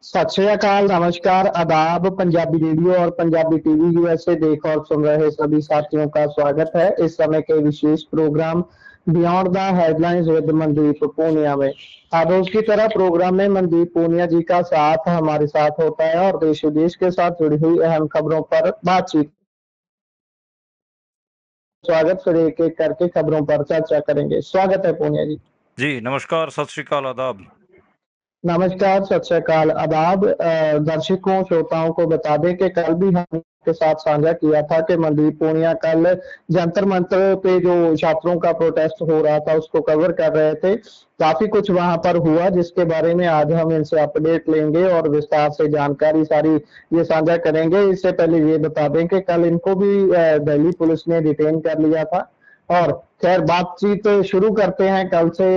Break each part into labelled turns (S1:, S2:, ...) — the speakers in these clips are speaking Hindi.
S1: सत श्री अकाल, नमस्कार, आदाब। पंजाबी रेडियो और पंजाबी टीवी यूएसए देख और सुन रहे सभी साथियों का स्वागत है इस समय के विशेष programme beyond the headlines with Mandeep Punia में। हर रोज की तरह प्रोग्राम में मनदीप पूनिया जी का साथ हमारे साथ होता है और देश विदेश के साथ जुड़ी हुई अहम खबरों पर बातचीत, स्वागत फिर एक एक करके खबरों पर चर्चा करेंगे। स्वागत है पूनिया जी।
S2: जी, नमस्कार, सत श्री अकाल, आदाब।
S1: नमस्कार, सत श्री अकाल, आदाब। दर्शकों श्रोताओं को बता दें कि कल भी हमने के साथ साझा किया था कि मनदीप पूनिया कल जंतर मंतर पे जो छात्रों का प्रोटेस्ट हो रहा था उसको कवर कर रहे थे। काफी कुछ वहां पर हुआ जिसके बारे में आज हम इनसे अपडेट लेंगे और विस्तार से जानकारी सारी ये साझा करेंगे। इससे पहले ये बता दें कि कल इनको भी दिल्ली पुलिस ने डिटेन कर लिया था। और खैर बातचीत शुरू करते हैं कल से।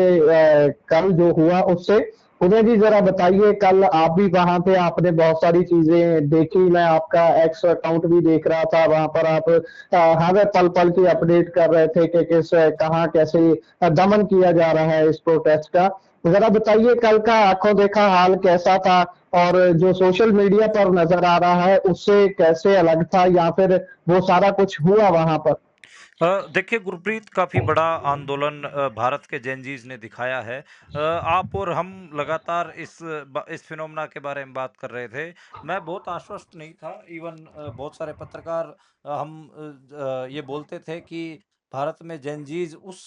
S1: कल जो हुआ उससे उदय जी जरा बताइए, कल आप भी वहां थे, आपने बहुत सारी चीजें देखी। मैं आपका एक्स अकाउंट भी देख रहा था, वहां पर आप हर पल पल की अपडेट कर रहे थे कि किस कहाँ कैसे दमन किया जा रहा है इस प्रोटेस्ट का। जरा बताइए कल का आंखों देखा हाल कैसा था और जो सोशल मीडिया पर नजर आ रहा है उससे कैसे अलग था, या फिर वो सारा कुछ हुआ वहां पर।
S2: देखिए गुरप्रीत, काफ़ी बड़ा आंदोलन भारत के जेनज़ीज ने दिखाया है। आप और हम लगातार इस फिनोमेना के बारे में बात कर रहे थे। मैं बहुत आश्वस्त नहीं था। इवन बहुत सारे पत्रकार ये बोलते थे कि भारत में जेनज़ीज उस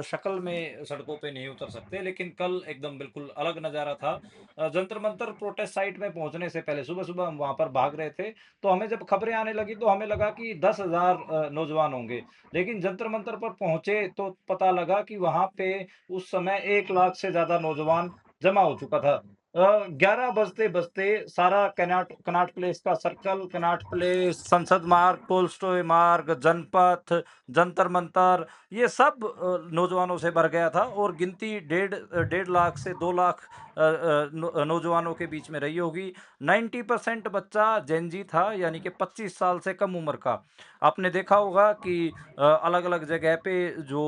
S2: शक्ल में सड़कों पे नहीं उतर सकते, लेकिन कल एकदम बिल्कुल अलग नज़ारा था। जंतर मंतर प्रोटेस्ट साइट में पहुंचने से पहले सुबह-सुबह हम वहाँ पर भाग रहे थे, तो हमें जब खबरें आने लगी तो हमें लगा कि 10,000 नौजवान होंगे। लेकिन जंतर मंतर पर पहुंचे तो पता लगा कि वहां पे उस समय 1 लाख से ज्यादा नौजवान जमा हो चुका था। 11 बजते बजते सारा कनॉट कनॉट प्लेस का सर्कल, कनॉट प्लेस, संसद मार्ग, टोल्स्टॉय मार्ग, जनपथ, जंतर मंतर, ये सब नौजवानों से भर गया था और गिनती डेढ़ लाख से 2 लाख नौजवानों के बीच में रही होगी। 90% बच्चा जेनजी था, यानी कि 25 साल से कम उम्र का। आपने देखा होगा कि अलग-अलग जगह पे जो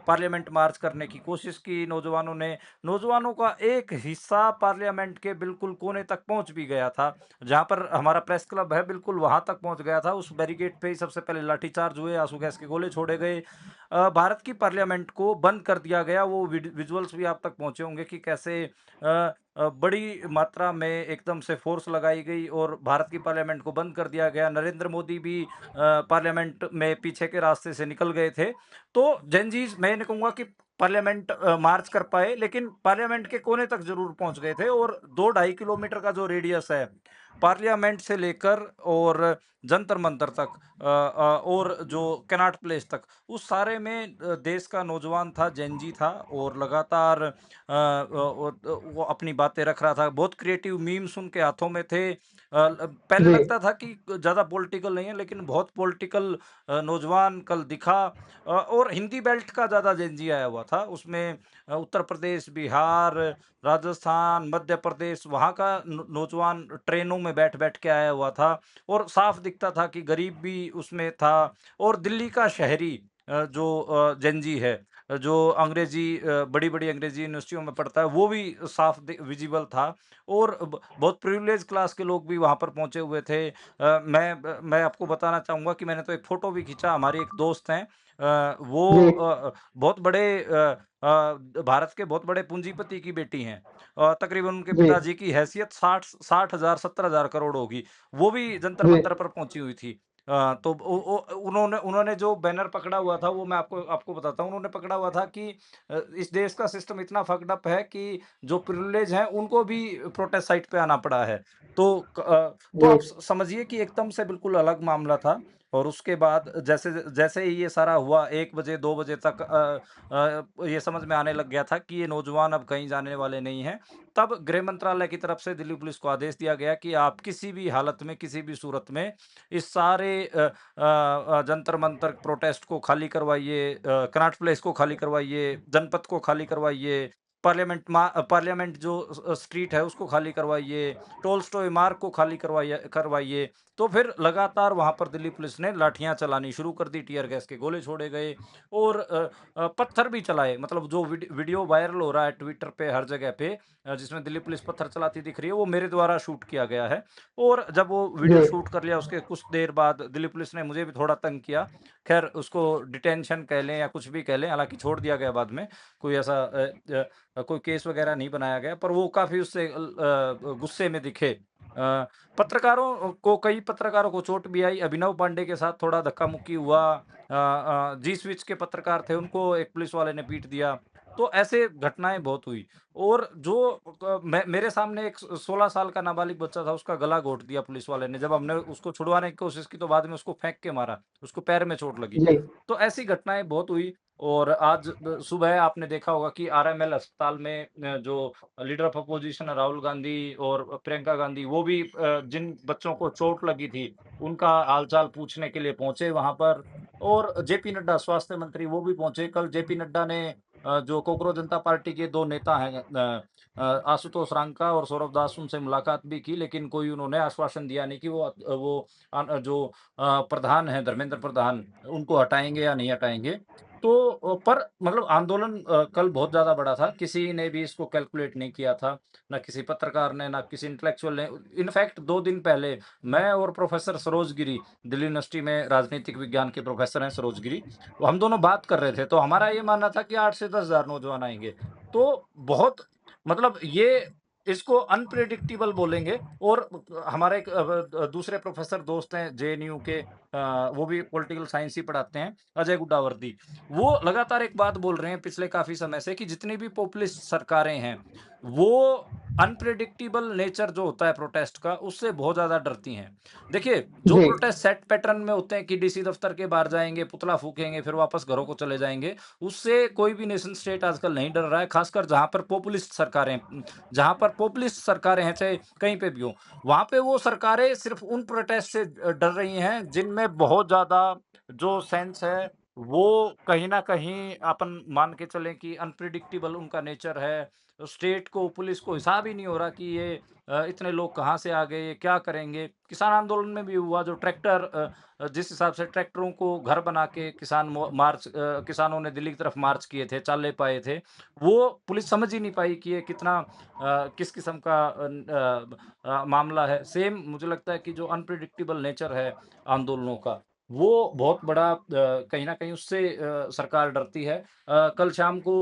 S2: पार्लियामेंट मार्च करने की कोशिश की नौजवानों ने, नौजवानों का एक हिस्सा पार्लियामेंट के बिल्कुल कोने तक पहुंच भी गया था। जहां पर हमारा प्रेस क्लब है, बिल्कुल वहां तक पहुंच गया था। उस बैरिकेड पे ही सबसे पहले लाठीचार्ज हुए, आंसू गैस के गोले छोड़े गए। भारत की पार्लियामेंट को बंद कर दिया गया। वो विजुअल्स भी आप तक पहुंचे होंगे कि कैसे बड़ी मात्रा में एकदम से फोर्स लगाई गई और भारत की पार्लियामेंट को बंद कर दिया गया। नरेंद्र मोदी भी पार्लियामेंट में पीछे के रास्ते से निकल गए थे। तो जेनजीज, मैं नहीं कहूँगा कि पार्लियामेंट मार्च कर पाए, लेकिन पार्लियामेंट के कोने तक ज़रूर पहुँच गए थे और 2 ढाई किलोमीटर का जो रेडियस है, पार्लियामेंट से लेकर और जंतर मंतर तक और जो कनॉट प्लेस तक, उस सारे में देश का नौजवान था, जेनजी था और लगातार वो अपनी बातें रख रहा था। बहुत क्रिएटिव मीम्स उनके हाथों में थे। पहले
S1: जी।
S2: लगता था कि ज़्यादा पॉलिटिकल नहीं है, लेकिन बहुत पॉलिटिकल नौजवान कल दिखा। और हिंदी बेल्ट का ज़्यादा जेनजी आया हुआ था उसमें। उत्तर प्रदेश, बिहार, राजस्थान, मध्य प्रदेश, वहाँ का नौजवान ट्रेनों में बैठ बैठ के आया हुआ था और साफ दिखता था कि गरीब भी उसमें था। और दिल्ली का शहरी जो जेनजी है, जो बड़ी बड़ी अंग्रेजी यूनिवर्सिटियों में पढ़ता है, वो भी साफ विजिबल था। और बहुत प्रिविलेज क्लास के लोग भी वहाँ पर पहुँचे हुए थे। मैं आपको बताना चाहूँगा कि मैंने तो एक फ़ोटो भी खींचा। हमारी एक दोस्त हैं,
S1: जी।
S2: बहुत बड़े भारत के बहुत बड़े पूंजीपति की बेटी हैं। तकरीबन उनके
S1: जी।
S2: पिताजी की हैसियत 60,000 70,000 करोड़ होगी। वो भी जंतर
S1: जी।
S2: मंतर पर पहुंची हुई थी। तो उन्होंने उन्होंने जो बैनर पकड़ा हुआ था, वो मैं आपको आपको बताता हूँ। उन्होंने पकड़ा हुआ था कि इस देश का सिस्टम इतना फक्ड अप है कि जो प्रिविलेज हैं उनको भी प्रोटेस्ट साइट पे आना पड़ा है। तो
S1: जी।
S2: आप समझिए कि एकदम से बिल्कुल अलग मामला था। और उसके बाद जैसे जैसे ही ये सारा हुआ, 1 बजे 2 बजे तक ये समझ में आने लग गया था कि ये नौजवान अब कहीं जाने वाले नहीं हैं। तब गृह मंत्रालय की तरफ से दिल्ली पुलिस को आदेश दिया गया कि आप किसी भी हालत में, किसी भी सूरत में इस सारे जंतर मंतर प्रोटेस्ट को खाली करवाइए, कनॉट प्लेस को खाली करवाइए, जनपथ को खाली करवाइए, पार्लियामेंट जो स्ट्रीट है उसको खाली करवाइए, टोल्स्टॉय मार्ग को खाली करवाइए। तो फिर लगातार वहाँ पर दिल्ली पुलिस ने लाठियाँ चलानी शुरू कर दी, टियर गैस के गोले छोड़े गए और पत्थर भी चलाए। मतलब जो वीडियो वायरल हो रहा है ट्विटर पे हर जगह पे, जिसमें दिल्ली पुलिस पत्थर चलाती दिख रही है, वो मेरे द्वारा शूट किया गया है। और जब वो वीडियो
S1: जी
S2: शूट कर लिया उसके कुछ देर बाद दिल्ली पुलिस ने मुझे भी थोड़ा तंग किया। ख़ैर उसको डिटेंशन कह लें या कुछ भी कह लें, हालाँकि छोड़ दिया गया बाद में। कोई ऐसा कोई केस वग़ैरह नहीं बनाया गया, पर वो काफ़ी उससे गुस्से में दिखे। पत्रकारों को कई पत्रकारों को चोट भी आई। अभिनव पांडे के साथ थोड़ा धक्का-मुक्की हुआ। जी स्विच के पत्रकार थे, उनको एक पुलिस वाले ने पीट दिया। तो ऐसे घटनाएँ बहुत हुई और जो मेरे सामने एक 16 साल का नाबालिग बच्चा था, उसका गला घोंट दिया पुलिस वाले ने। जब हमने उसको छुड़वाने की कोशिश की तो बाद में उसको फेंक के मारा, उसको पैर में चोट लगी।
S1: जी
S2: तो ऐसी घटनाएँ बहुत हुई और आज सुबह आपने देखा होगा कि आरएमएल अस्पताल में जो leader of opposition Rahul Gandhi और प्रियंका गांधी, वो भी जिन बच्चों को चोट लगी थी, उनका हाल-चाल पूछने के लिए पहुँचे वहाँ पर। और जेपी नड्डा स्वास्थ्य मंत्री वो भी पहुँचे। कल जेपी नड्डा ने जो कोकरोच जनता पार्टी के 2 नेता हैं आशुतोष रांका और सौरभ दास, उनसे मुलाकात भी की, लेकिन कोई उन्होंने आश्वासन दिया नहीं कि वो जो प्रधान हैं धर्मेंद्र प्रधान, उनको हटाएँगे या नहीं हटाएँगे। तो पर मतलब आंदोलन कल बहुत ज़्यादा बड़ा था, किसी ने भी इसको कैलकुलेट नहीं किया था, ना किसी पत्रकार ने, ना किसी इंटेलेक्चुअल ने। इनफैक्ट 2 दिन पहले मैं और प्रोफ़ेसर सरोज गिरी, दिल्ली यूनिवर्सिटी में राजनीतिक विज्ञान के प्रोफ़ेसर हैं सरोज गिरी, तो हम दोनों बात कर रहे थे, तो हमारा ये मानना था कि 8 से 10,000 नौजवान आएँगे। तो बहुत मतलब ये इसको अनप्रेडिक्टेबल बोलेंगे। और हमारे एक दूसरे प्रोफ़ेसर दोस्त हैं जेएनयू के, वो भी पॉलिटिकल साइंस ही पढ़ाते हैं, अजय गुड्डावर्दी। वो लगातार एक बात बोल रहे हैं पिछले काफ़ी समय से कि जितनी भी पॉपुलिस्ट सरकारें हैं, वो अनप्रेडिक्टेबल नेचर जो होता है प्रोटेस्ट का, उससे बहुत ज़्यादा डरती हैं। देखिए, जो
S1: जी
S2: प्रोटेस्ट सेट पैटर्न में होते हैं कि डीसी दफ्तर के बाहर जाएँगे, पुतला फूँकेंगे, फिर वापस घरों को चले जाएँगे, उससे कोई भी नेशन स्टेट आजकल नहीं डर रहा है, खासकर जहाँ पर पॉपुलिस्ट सरकारें जहाँ पर पॉपुलिस्ट सरकारें हैं, चाहे कहीं पे भी हों, वहाँ पे वो सरकारें सिर्फ़ उन प्रोटेस्ट से डर रही हैं, जिनमें बहुत ज़्यादा जो सेंस है, वो कहीं न कहीं अपन मान के चलें कि अनप्रेडिक्टेबल उनका नेचर है। स्टेट को, पुलिस को हिसाब ही नहीं हो रहा कि ये इतने लोग कहाँ से आ गए, ये क्या करेंगे? किसान आंदोलन में भी हुआ, जो जिस हिसाब से ट्रैक्टरों को घर बना के किसानों ने दिल्ली की तरफ मार्च किए थे, चाले पाए थे, वो पुलिस समझ ही नहीं पाई कि ये कितना किस किस्म का मामला है। सेम मुझे लगता है कि जो अनप्रेडिक्टेबल नेचर है आंदोलनों का, वो बहुत बड़ा कहीं न कहीं उससे सरकार डरती है। कल शाम को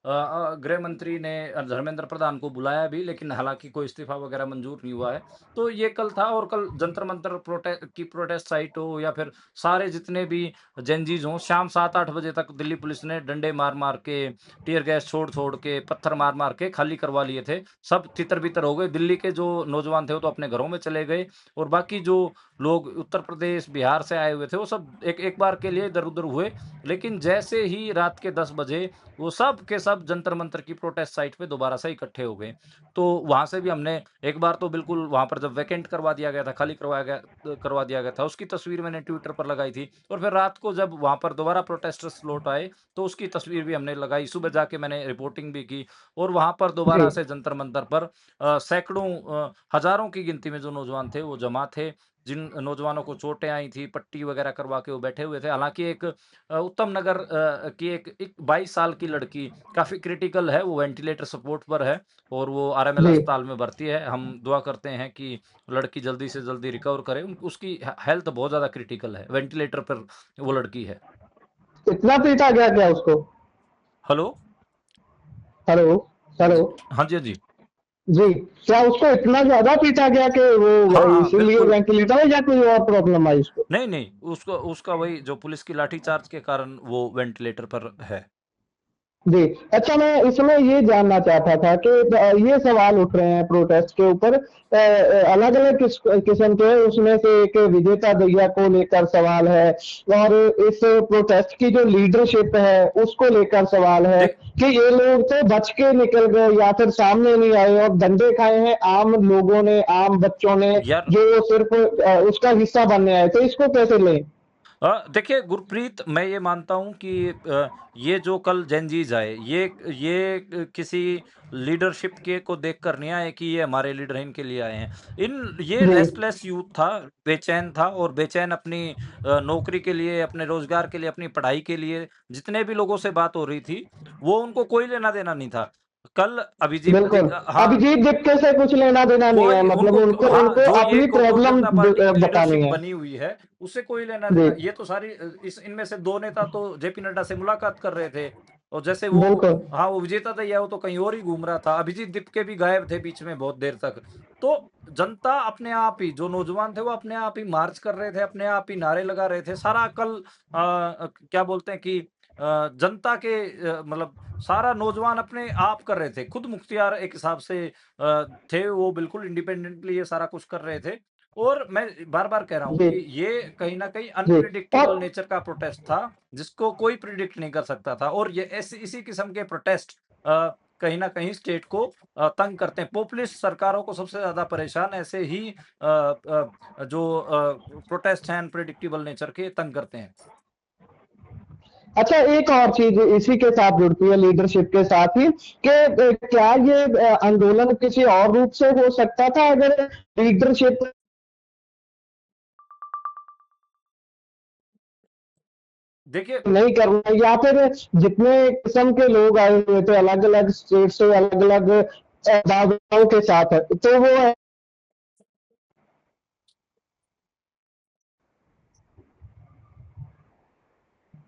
S2: गृह मंत्री ने धर्मेंद्र प्रधान को बुलाया भी, लेकिन हालाँकि कोई इस्तीफ़ा वगैरह मंज़ूर नहीं हुआ है। तो ये कल था और कल जंतर-मंतर प्रोटेस्ट साइट हो या फिर सारे जितने भी जेनज़ीज़ हों, शाम 7-8 बजे तक दिल्ली पुलिस ने डंडे मार-मार के, टियर गैस छोड़-छोड़ के, पत्थर मार-मार के खाली करवा लिए थे। सब तितर-बितर हो गए। दिल्ली के जो नौजवान थे वो तो अपने घरों में चले गए और बाकी जो लोग उत्तर प्रदेश, बिहार से आए हुए थे, वो सब एक एक बार के लिए इधर-उधर हुए। लेकिन जैसे ही रात के 10 बजे वो सब के सब जंतर-मंतर की प्रोटेस्ट साइट पे दोबारा से इकट्ठे हो गए। तो वहाँ से भी हमने एक बार तो बिल्कुल वहाँ पर जब वैकेंट करवा दिया गया था, खाली करवा दिया गया था, उसकी तस्वीर मैंने ट्विटर पर लगाई थी और फिर रात को जब वहाँ पर दोबारा प्रोटेस्टर्स लौट आए, तो उसकी तस्वीर भी हमने लगाई। सुबह जाके मैंने रिपोर्टिंग भी की और वहाँ पर
S1: जी
S2: दोबारा से जंतर-मंतर पर सैकड़ों हज़ारों की गिनती में जो नौजवान थे, वो जमा थे। जिन नौजवानों को चोटें आई थी, पट्टी वगैरह करवा के वो बैठे हुए थे। हालाँकि एक उत्तम नगर की एक 22 साल की लड़की काफ़ी क्रिटिकल है, वो वेंटिलेटर सपोर्ट पर है और वो आरएमएल
S1: जी
S2: अस्पताल में भर्ती है। हम दुआ करते हैं कि लड़की जल्दी से जल्दी रिकवर करे। उसकी हेल्थ बहुत ज़्यादा क्रिटिकल है, वेंटिलेटर पर वो लड़की है।
S1: इतना पीटा गया क्या उसको?
S2: हेलो?
S1: Hello hello.
S2: जी। हाँ जी, हाँ जी।
S1: जी क्या उसको इतना ज्यादा पीटा गया कि वो
S2: हाँ, हाँ,
S1: इसीलिए
S2: बिल्कुल।
S1: वेंटिलेटर है या कोई और प्रॉब्लम आई उसको?
S2: नहीं, नहीं, उसका उसका वही जो पुलिस की लाठीचार्ज के कारण वो वेंटिलेटर पर है।
S1: जी, अच्छा मैं इसमें ये जानना चाहता था कि ये सवाल उठ रहे हैं प्रोटेस्ट के ऊपर अलग-अलग किस्म के, उसमें से एक विजेता दहिया को लेकर सवाल है और इस प्रोटेस्ट की जो लीडरशिप है उसको लेकर सवाल है
S2: देख
S1: कि ये लोग तो बच के निकल गए या फिर सामने नहीं आए और डंडे खाए हैं आम लोगों ने, आम बच्चों ने
S2: यार
S1: जो सिर्फ उसका हिस्सा बनने आए थे, इसको कैसे लें?
S2: देखिए गुरप्रीत, मैं ये मानता हूँ कि ये जो कल जेनज़ीज़ आए, ये किसी लीडरशिप के को देखकर नहीं आए कि ये हमारे लीडर हैं, इनके लिए आए हैं। ये
S1: जी,
S2: रेस्टलेस यूथ था, बेचैन था और बेचैन अपनी नौकरी के लिए, अपने रोज़गार के लिए, अपनी पढ़ाई के लिए, जितने भी लोगों से बात हो रही थी, वो उनको कोई लेना-देना नहीं था। कल
S1: बिल्कुल।
S2: हाँ।
S1: अभिजीत दीपके से कुछ लेना-देना नहीं है,
S2: कोई
S1: मतलब
S2: उनको
S1: उनको
S2: हाँ,
S1: उनको
S2: जो ये
S1: अपनी
S2: भारतीय
S1: प्रॉब्लम
S2: जनता पार्टी की लीडरशिप
S1: बतानी है।
S2: बनी हुई है, उससे कोई
S1: जी,
S2: लेना-देना ये तो सारी इस इनमें से 2 नेता तो जेपी नड्डा से मुलाकात कर रहे थे और जैसे वो
S1: बिल्कुल।
S2: हाँ, वो विजेता दहिया वो तो कहीं और ही घूम रहा था। अभिजीत दीपके भी गायब थे बीच में बहुत देर तक। तो जनता अपने आप ही जो नौजवान थे वो अपने आप ही मार्च कर रहे थे, अपने आप ही नारे लगा रहे थे। सारा कल क्या बोलते हैं कि जनता के मतलब सारा नौजवान अपने आप कर रहे थे। खुद मुख्तियार एक हिसाब से थे, वो बिल्कुल इंडिपेंडेंटली ये सारा कुछ कर रहे थे और मैं बार-बार कह रहा हूँ
S1: जी,
S2: कि ये कहीं न कहीं
S1: जी। और
S2: अनप्रेडिक्टेबल नेचर का प्रोटेस्ट था, जिसको कोई प्रिडिक्ट नहीं कर सकता था और ये ऐसे इसी किस्म के प्रोटेस्ट कहीं न कहीं स्टेट को तंग करते हैं। पॉपुलिस्ट सरकारों को सबसे ज़्यादा परेशान ऐसे ही जो प्रोटेस्ट हैं अनप्रेडिक्टेबल नेचर के तंग करते हैं।
S1: अच्छा, एक और चीज़ इसी के साथ जुड़ती है लीडरशिप के साथ ही कि क्या ये आंदोलन किसी और रूप से हो सकता था अगर लीडरशिप
S2: देखिए
S1: नहीं करना, या फिर जितने किस्म के लोग आए हुए थे अलग-अलग स्टेट से, अलग-अलग दावों के साथ, तो वो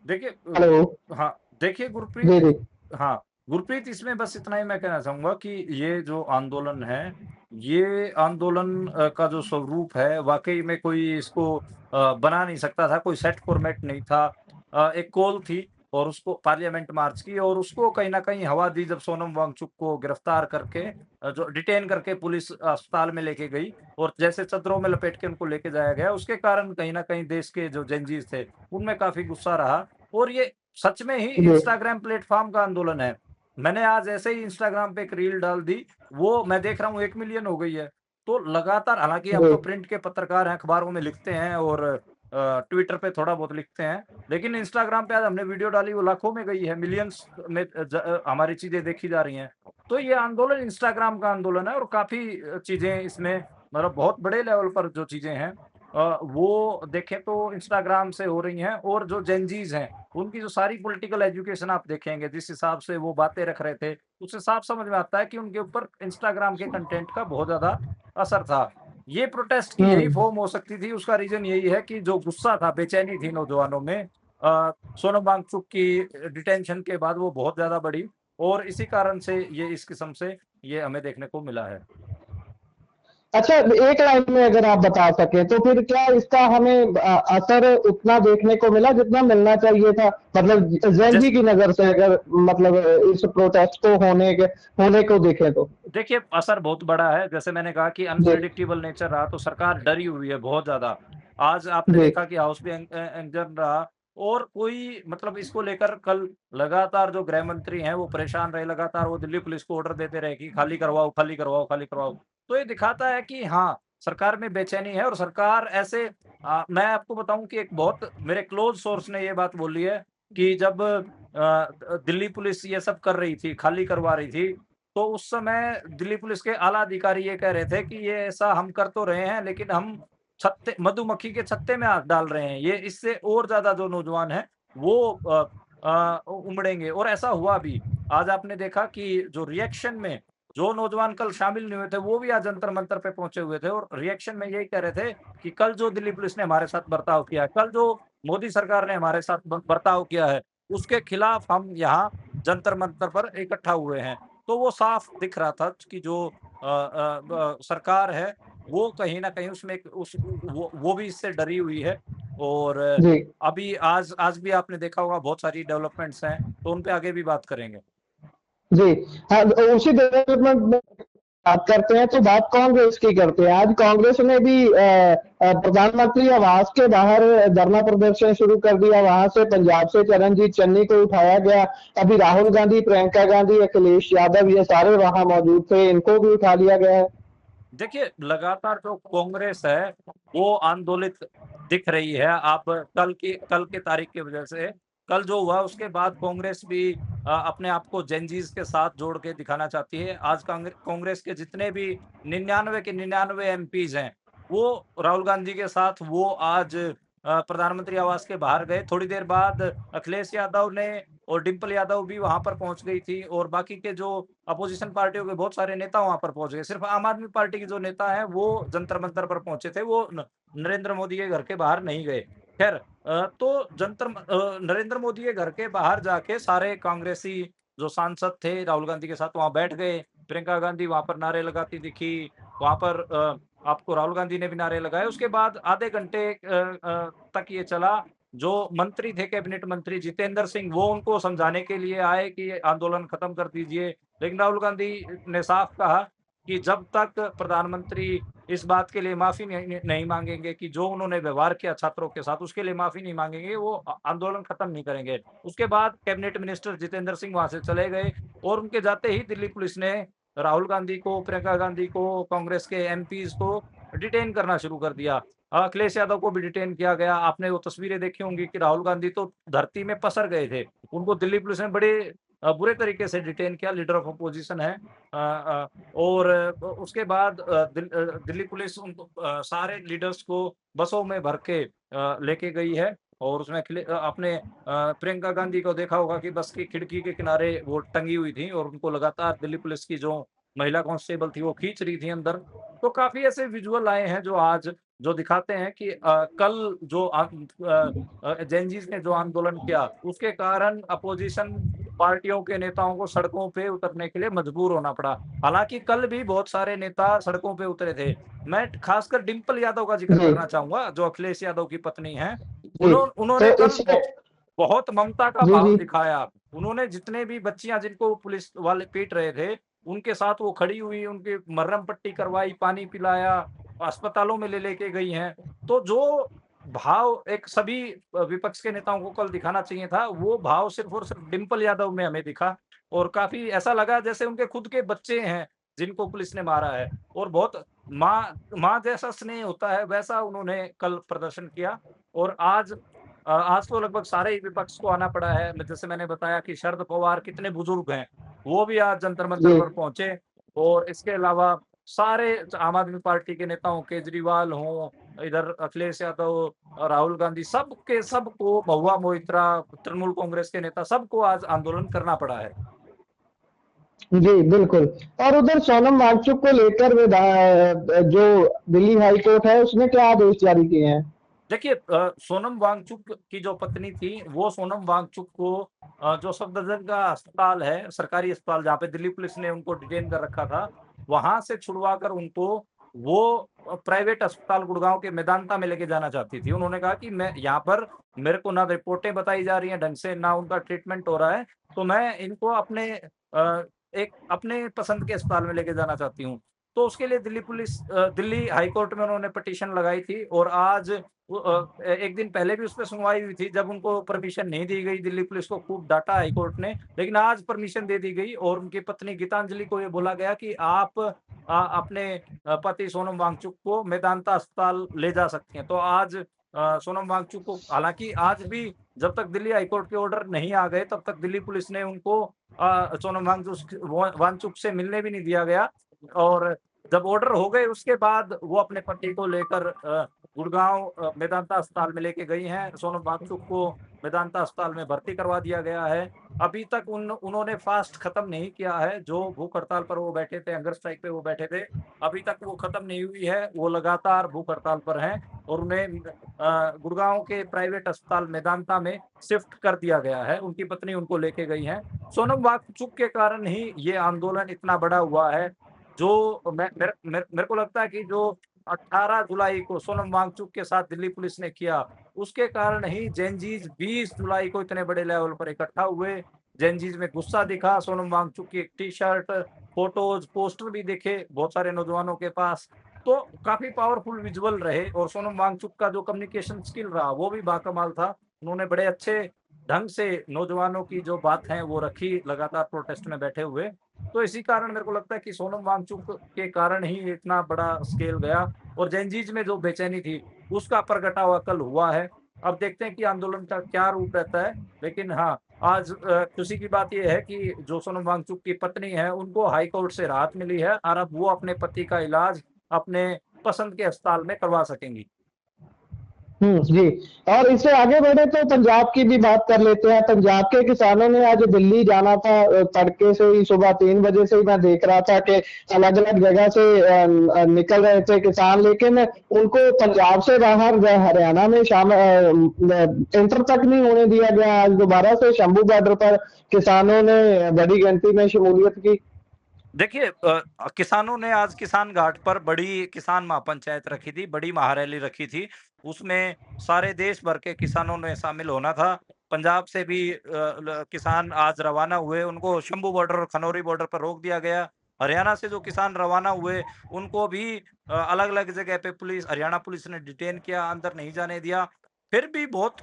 S2: देखिए
S1: हेलो।
S2: हाँ, देखिए
S1: जी,
S2: गुरप्रीत
S1: जी।
S2: हाँ, गुरप्रीत इसमें बस इतना ही मैं कहना चाहूँगा कि ये जो आंदोलन है, ये आंदोलन का जो स्वरूप है वाक़ई में कोई इसको बना नहीं सकता था, कोई सेट फॉर्मेट नहीं था। एक कॉल थी और उसको पार्लियामेंट मार्च की और उसको कहीं न कहीं हवा दी जब सोनम वांगचुक को गिरफ्तार करके जो डिटेन करके पुलिस अस्पताल में लेके गई और जैसे चद्दरों में लपेट के उनको लेके जाया गया, उसके कारण कहीं न कहीं देश के जो जेनज़ीज़ थे, उनमें काफ़ी गुस्सा रहा और ये सच में ही
S1: जी,
S2: इंस्टाग्राम प्लेटफ़ॉर्म का आंदोलन है। मैंने आज ऐसे ही इंस्टाग्राम पे एक रील डाल दी, वो मैं देख रहा हूँ 1 मिलियन हो गई है। तो लगातार हालाँकि हम
S1: जी,
S2: तो प्रिंट के पत्रकार हैं, अखबारों में लिखते हैं और ट्विटर पे थोड़ा बहुत लिखते हैं। लेकिन इंस्टाग्राम पे आज हमने वीडियो डाली वो लाखों में गई है, मिलियंस में हमारी चीज़ें देखी जा रही हैं। तो ये आंदोलन इंस्टाग्राम का आंदोलन है और काफ़ी चीज़ें इसमें मतलब बहुत बड़े लेवल पर जो चीज़ें हैं वो देखें तो इंस्टाग्राम से हो रही हैं और जो जेनज़ीज़ हैं, उनकी जो सारी पॉलिटिकल एजुकेशन आप देखेंगे, जिस हिसाब से वो बातें रख रहे थे, उससे साफ समझ में आता है कि उनके ऊपर इंस्टाग्राम के कंटेंट का बहुत ज़्यादा असर था। ये प्रोटेस्ट की यही
S1: हुँ।
S2: फ़ॉर्म हो सकती थी, उसका रीज़न यही है कि जो गुस्सा था, बेचैनी थी नौजवानों में सोनम वांगचुक की डिटेंशन के बाद वो बहुत ज़्यादा बढ़ी और इसी कारण से ये इस किस्म से ये हमें देखने को मिला है।
S1: अच्छा, एक लाइन में अगर आप बता सकें, तो फिर क्या इसका हमें असर उतना देखने को मिला जितना मिलना चाहिए था? मतलब जेन
S2: जैस
S1: जी की नज़र से अगर मतलब इस प्रोटेस्ट को होने को देखें तो?
S2: देखिए, असर बहुत बड़ा है। जैसे मैंने कहा कि
S1: जी,
S2: अनप्रेडिक्टेबल नेचर रहा, तो सरकार डरी हुई है बहुत ज़्यादा। आज आपने
S1: जी,
S2: देखा कि हाउस भी एंगजन रहा और कोई मतलब इसको लेकर कल लगातार जो गृह मंत्री हैं, वो परेशान रहे। लगातार वो दिल्ली पुलिस को ऑर्डर देते रहे कि खाली करवाओ, खाली करवाओ, खाली करवाओ। तो ये दिखाता है कि हाँ, सरकार में बेचैनी है और सरकार ऐसे मैं आपको बताऊँ कि एक बहुत मेरे क्लोज़ सोर्स ने ये बात बोली है कि जब दिल्ली पुलिस ये सब कर रही थी, खाली करवा रही थी, तो उस समय दिल्ली पुलिस के आला अधिकारी ये कह रहे थे कि ये ऐसा हम कर तो रहे हैं, लेकिन हम छत्ते मधुमक्खी के छत्ते में हाथ डाल रहे हैं। ये इससे और ज़्यादा जो नौजवान हैं, वो उमड़ेंगे और ऐसा हुआ भी। आज आपने देखा कि जो रिएक्शन में जो नौजवान कल शामिल नहीं हुए थे, वो भी आज जंतर-मंतर पे पहुँचे हुए थे और रिएक्शन में यही कह रहे थे कि कल जो दिल्ली पुलिस ने हमारे साथ बर्ताव किया है, कल जो मोदी सरकार ने हमारे साथ बर्ताव किया है, उसके खिलाफ हम यहाँ जंतर-मंतर पर इकट्ठा हुए हैं। तो वो साफ दिख रहा था कि जो सरकार है, वो कहीं न कहीं उसमें एक उस वो भी इससे डरी हुई है और
S1: जी,
S2: अभी आज आज भी आपने देखा होगा बहुत सारी डेवलपमेंट्स हैं, तो उन पे आगे भी बात करेंगे।
S1: जी। हाँ, उसी डेवलपमेंट में बात करते हैं तो बात कांग्रेस की करते हैं। आज कांग्रेस ने भी प्रधानमंत्री आवास के बाहर धरना प्रदर्शन शुरू कर दिया। वहां से पंजाब से चरणजीत चन्नी को उठाया गया। अभी राहुल गांधी, प्रियंका गांधी, अखिलेश यादव ये सारे वहां मौजूद थे, इनको भी उठा लिया गया है।
S2: देखिए, लगातार जो कांग्रेस है, वो आंदोलित दिख रही है। आप कल के तारीख की वजह से, कल जो हुआ उसके बाद कांग्रेस भी अपने आप को जेनज़ीज़ के साथ जोड़ के दिखाना चाहती है। आज कांग्रेस के जितने भी 99 के 99 एमपीज़ हैं, वो राहुल गांधी के साथ वो आज प्रधानमंत्री आवास के बाहर गए। थोड़ी देर बाद अखिलेश यादव ने और डिंपल यादव भी वहाँ पर पहुँच गई थी और बाकी के जो अपोज़िशन पार्टियों के बहुत सारे नेता वहाँ पर पहुँच गए। सिर्फ़ आम आदमी पार्टी के जो नेता हैं, वो जंतर मंतर पर पहुँचे थे। वो नरेंद्र मोदी के घर के बाहर नहीं गए। ख़ैर तो नरेंद्र मोदी के घर के बाहर जाके सारे कांग्रेसी जो सांसद थे राहुल गांधी के साथ वहाँ बैठ गए। प्रियंका गांधी वहाँ पर नारे लगाती दिखी। वहाँ पर आपको राहुल गांधी ने भी नारे लगाए। उसके बाद आधे घंटे तक ये चला। जो मंत्री थे कैबिनेट मंत्री जितेंद्र सिंह वो उनको समझाने के लिए आए कि आंदोलन खत्म कर दीजिए। लेकिन राहुल गांधी ने साफ कहा कि जब तक प्रधानमंत्री इस बात के लिए माफ़ी नहीं माँगेंगे कि जो उन्होंने व्यवहार किया छात्रों के साथ, उसके लिए माफ़ी नहीं माँगेंगे, वो आंदोलन खत्म नहीं करेंगे। उसके बाद कैबिनेट मिनिस्टर जितेंद्र सिंह वहाँ से चले गए और उनके जाते ही दिल्ली पुलिस ने राहुल गांधी को, प्रियंका गांधी को, कांग्रेस के एमपीज़ को डिटेन करना शुरू कर दिया। अखिलेश यादव को भी डिटेन किया गया। आपने वो तस्वीरें देखी होंगी कि राहुल गांधी तो धरती में पसर गए थे। उनको दिल्ली पुलिस ने बड़े बुरे तरीके से डिटेन किया, लीडर ऑफ अपोजिशन है। और उसके बाद दिल्ली पुलिस उनको सारे लीडर्स को बसों में भर के लेके गई है और उसमें आपने प्रियंका गांधी को देखा होगा कि बस की खिड़की के किनारे वो टंगी हुई थी और उनको लगातार दिल्ली पुलिस की जो महिला कांस्टेबल थी वो खींच रही थी अंदर। तो काफ़ी ऐसे विजुअल आए हैं जो आज जो दिखाते हैं कि कल जो जेनज़ीज़ ने जो आंदोलन किया उसके कारण अपोजिशन पार्टियों के नेताओं को सड़कों पे उतरने के लिए मजबूर होना पड़ा। हालाँकि कल भी बहुत सारे नेता सड़कों पे उतरे थे। मैं खासकर डिंपल यादव का ज़िक्र
S1: जी,
S2: करना चाहूँगा, जो अखिलेश यादव की पत्नी हैं।
S1: जी।
S2: उन्होंने
S1: तो
S2: कल
S1: इसमें
S2: बहुत ममता का
S1: जी,
S2: भाव
S1: जी।
S2: दिखाया। उन्होंने जितने भी बच्चियाँ जिनको पुलिस वाले पीट रहे थे, उनके साथ वो खड़ी हुई, उनकी मरहम पट्टी करवाई, पानी पिलाया, अस्पतालों में ले लेके गई हैं। तो जो भाव एक सभी विपक्ष के नेताओं को कल दिखाना चाहिए था, वो भाव सिर्फ़ और सिर्फ़ डिंपल यादव में हमें दिखा और काफ़ी ऐसा लगा जैसे उनके खुद के बच्चे हैं, जिनको पुलिस ने मारा है और बहुत माँ जैसा स्नेह होता है, वैसा उन्होंने कल प्रदर्शन किया और आज तो लगभग सारे ही विपक्ष को आना पड़ा है। जैसे मैंने बताया कि शरद पवार कितने बुजुर्ग हैं, वो भी आज जंतर-मंतर
S1: जी।
S2: पर पहुँचे और इसके अलावा सारे आम आदमी पार्टी के नेताओं केजरीवाल हों, इधर अखिलेश यादव, राहुल गांधी सबको महुआ मोइत्रा, तृणमूल कांग्रेस के नेता सबको आज आंदोलन करना पड़ा है।
S1: जी, बिल्कुल। और उधर सोनम वांगचुक को लेकर जो दिल्ली हाई कोर्ट है, उसने क्या आदेश जारी किए हैं?
S2: देखिए सोनम वांगचुक की जो पत्नी थी, वो सोनम वांगचुक को जो सफदरजंग का अस्पताल है, सरकारी अस्पताल जहाँ पे दिल्ली पुलिस ने उनको डिटेन कर रखा था, वहाँ से छुड़वाकर उनको वो प्राइवेट अस्पताल गुड़गाँव के मेदांता में लेके जाना चाहती थी। उन्होंने कहा कि मैं यहाँ पर मेरे को ना रिपोर्टें बताई जा रही हैं ढंग से, ना उनका ट्रीटमेंट हो रहा है, तो मैं इनको एक अपने पसंद के अस्पताल में लेके जाना चाहती हूँ। तो उसके लिए दिल्ली हाई कोर्ट में उन्होंने पिटीशन लगाई थी और आज एक दिन पहले भी उसपे सुनवाई हुई थी जब उनको परमिशन नहीं दी गई, दिल्ली पुलिस को खूब डाँटा हाई कोर्ट ने, लेकिन आज परमिशन दे दी गई और उनकी पत्नी गीतांजलि को ये बोला गया कि आप अपने पति सोनम वांगचुक को मेदांता अस्पताल ले जा सकती हैं। तो आज सोनम वांगचुक को हालाँकि आज भी जब तक दिल्ली हाई कोर्ट के ऑर्डर नहीं आ गए, तब तक दिल्ली पुलिस ने उनको सोनम वांगचुक से मिलने भी नहीं दिया गया और जब ऑर्डर हो गए उसके बाद वो अपने पति को लेकर गुड़गाँव मेदांता अस्पताल में लेके गई हैं। सोनम वांगचुक को मेदांता अस्पताल में भर्ती करवा दिया गया है। अभी तक उन्होंने फास्ट खत्म नहीं किया है, जो भूख हड़ताल पर वो बैठे थे, हंगर स्ट्राइक पे वो बैठे थे, अभी तक वो खत्म नहीं हुई है। वो लगातार भूख हड़ताल पर हैं और उन्हें गुड़गाँव के प्राइवेट अस्पताल मेदांता में शिफ्ट कर दिया गया है। उनकी पत्नी उनको लेके गई हैं। सोनम वांगचुक के कारण ही ये आंदोलन इतना बड़ा हुआ है, जो मेरे को लगता है कि जो 18 जुलाई को सोनम वांगचुक के साथ दिल्ली पुलिस ने किया, उसके कारण ही जेनज़ीज़ 20 जुलाई को इतने बड़े लेवल पर इकट्ठा हुए। जेनज़ीज़ में गुस्सा दिखा, सोनम वांगचुक की एक टी-शर्ट, फोटोज़, पोस्टर भी दिखे बहुत सारे नौजवानों के पास। तो काफ़ी पावरफुल विजुअल रहे और सोनम वांगचुक का जो कम्युनिकेशन स्किल रहा, वो भी बाकमाल था। उन्होंने बड़े अच्छे ढंग से नौजवानों की जो बात है, वो रखी लगातार प्रोटेस्ट में बैठे हुए। तो इसी कारण मेरे को लगता है कि सोनम वांगचुक के कारण ही इतना बड़ा स्केल गया और जेनजीज में जो बेचैनी थी, उसका प्रगटावा कल हुआ है। अब देखते हैं कि आंदोलन का क्या रूप रहता है। लेकिन हाँ, आज खुशी की बात ये है कि जो सोनम वांगचुक की पत्नी है, उनको हाई कोर्ट से राहत मिली है और अब वो अपने पति का इलाज अपने पसंद के अस्पताल में करवा सकेंगी।
S1: जी। और इससे आगे बढ़े तो पंजाब की भी बात कर लेते हैं। पंजाब के किसानों ने आज दिल्ली जाना था, तड़के से ही सुबह 3 बजे से ही मैं देख रहा था कि अलग अलग जगह से निकल रहे थे किसान, लेकिन उनको पंजाब से बाहर हरियाणा में इंटर तक नहीं होने दिया गया। आज दोबारा से शंभू बॉर्डर पर किसानों ने बड़ी गिनती में शमूलियत की।
S2: देखिए, किसानों ने आज किसान घाट पर बड़ी किसान महापंचायत रखी थी, बड़ी महारैली रखी थी। उसमें सारे देश भर के किसानों ने शामिल होना था। पंजाब से भी किसान आज रवाना हुए, उनको शंभू बॉर्डर और खनौरी बॉर्डर पर रोक दिया गया। हरियाणा से जो किसान रवाना हुए, उनको भी अलग अलग जगह पे हरियाणा पुलिस ने डिटेन किया, अंदर नहीं जाने दिया। फिर भी बहुत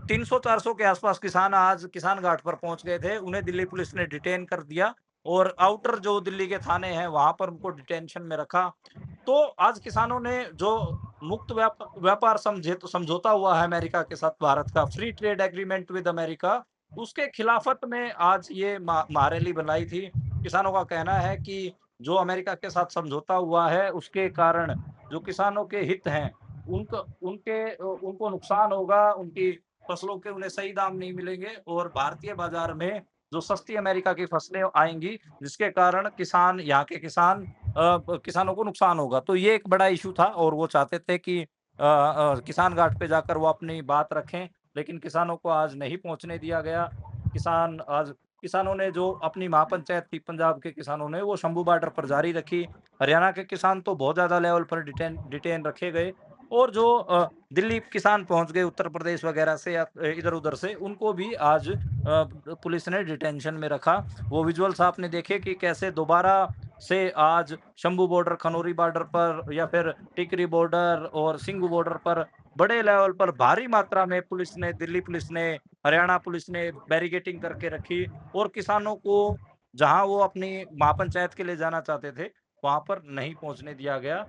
S2: 300-400 के आसपास किसान आज किसान घाट पर पहुंच गए थे, उन्हें दिल्ली पुलिस ने डिटेन कर दिया और आउटर जो दिल्ली के थाने हैं, वहाँ पर उनको डिटेंशन में रखा। तो आज किसानों ने जो मुक्त व्यापार समझौता हुआ है अमेरिका के साथ भारत का, free trade agreement with America, उसके खिलाफत में आज ये महारैली बनाई थी। किसानों का कहना है कि जो अमेरिका के साथ समझौता हुआ है, उसके कारण जो किसानों के हित हैं, उनको नुकसान होगा, उनकी फसलों के उन्हें सही दाम नहीं मिलेंगे और भारतीय बाजार में जो सस्ती अमेरिका की फसलें आएँगी, जिसके कारण यहाँ के किसानों को नुकसान होगा। तो ये एक बड़ा इश्यू था और वो चाहते थे कि किसान घाट पे जाकर वो अपनी बात रखें, लेकिन किसानों को आज नहीं पहुँचने दिया गया। किसानों ने जो अपनी महापंचायत थी पंजाब के किसानों ने, वो शंभू बॉर्डर पर जारी रखी। हरियाणा के किसान तो बहुत ज़्यादा लेवल पर डिटेन रखे गए और जो दिल्ली किसान पहुँच गए उत्तर प्रदेश वगैरह से या इधर-उधर से, उनको भी आज पुलिस ने डिटेंशन में रखा। वो विजुअल्स आपने देखे कि कैसे दोबारा से आज शंभू बॉर्डर, खनौरी बॉर्डर पर या फिर टिकरी बॉर्डर और सिंघू बॉर्डर पर बड़े लेवल पर भारी मात्रा में दिल्ली पुलिस ने, हरियाणा पुलिस ने बैरिकेडिंग करके रखी और किसानों को जहाँ वो अपनी महापंचायत के लिए जाना चाहते थे, वहाँ पर नहीं पहुँचने दिया गया।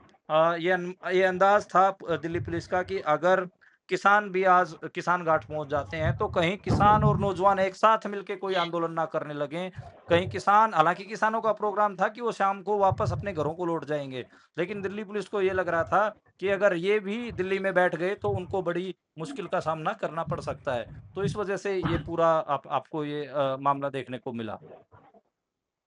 S2: ये अंदाज़ था दिल्ली पुलिस का कि अगर किसान भी आज किसान घाट पहुँच जाते हैं, तो कहीं किसान और नौजवान एक साथ मिलके कोई आंदोलन ना करने लगें। कहीं हालाँकि किसानों का प्रोग्राम था कि वो शाम को वापस अपने घरों को लौट जाएँगे। लेकिन दिल्ली पुलिस को ये लग रहा था कि अगर ये भी दिल्ली में बैठ गए, तो उनको बड़ी मुश्किल का सामना करना पड़ सकता है। तो इस वजह से ये पूरा आपको ये मामला देखने को मिला।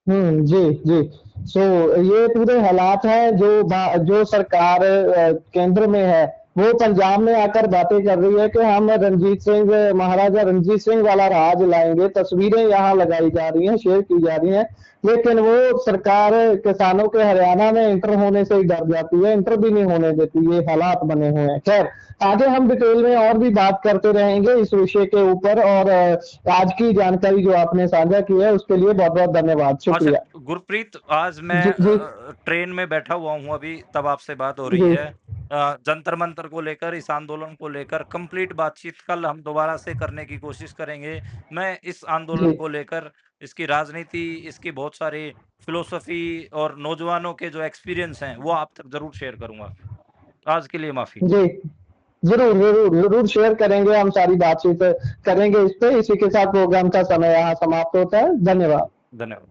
S1: जी, जी। सो ये पूरे हालात हैं जो सरकार केंद्र में है, वो पंजाब में आकर बातें कर रही है कि हम महाराजा रणजीत सिंह वाला राज लाएँगे, तस्वीरें यहाँ लगाई जा रही हैं, शेयर की जा रही हैं। लेकिन वो सरकार किसानों के हरियाणा में इंटर होने से ही डर जाती है, इंटर भी नहीं होने देती, ये हालात बने हुए हैं। खैर, आगे हम डिटेल में और भी बात करते रहेंगे इस विषय के ऊपर, और आज की जानकारी जो आपने साझा की है उसके लिए बहुत-बहुत धन्यवाद,
S2: अच्छा,
S1: शुक्रिया।
S2: गुरप्रीत, आज मैं
S1: जी, जी,
S2: ट्रेन में बैठा हुआ हूँ अभी, तब आपसे बात हो रही
S1: जी,
S2: है। जंतर मंतर को लेकर, इस आंदोलन को लेकर कंप्लीट बातचीत कल हम दोबारा से करने की कोशिश करेंगे। मैं इस आंदोलन
S1: जी,
S2: को लेकर, इसकी राजनीति, इसकी बहुत सारी फिलॉसफी और नौजवानों के जो एक्सपीरियंस हैं, वो आप तक ज़रूर शेयर करूँगा। आज के लिए माफ़ी।
S1: जी। ज़रूर, ज़रूर, ज़रूर शेयर करेंगे, हम सारी बातचीत करेंगे इस पे। इसी के साथ प्रोग्राम का समय यहाँ समाप्त होता है। धन्यवाद।
S2: धन्यवाद।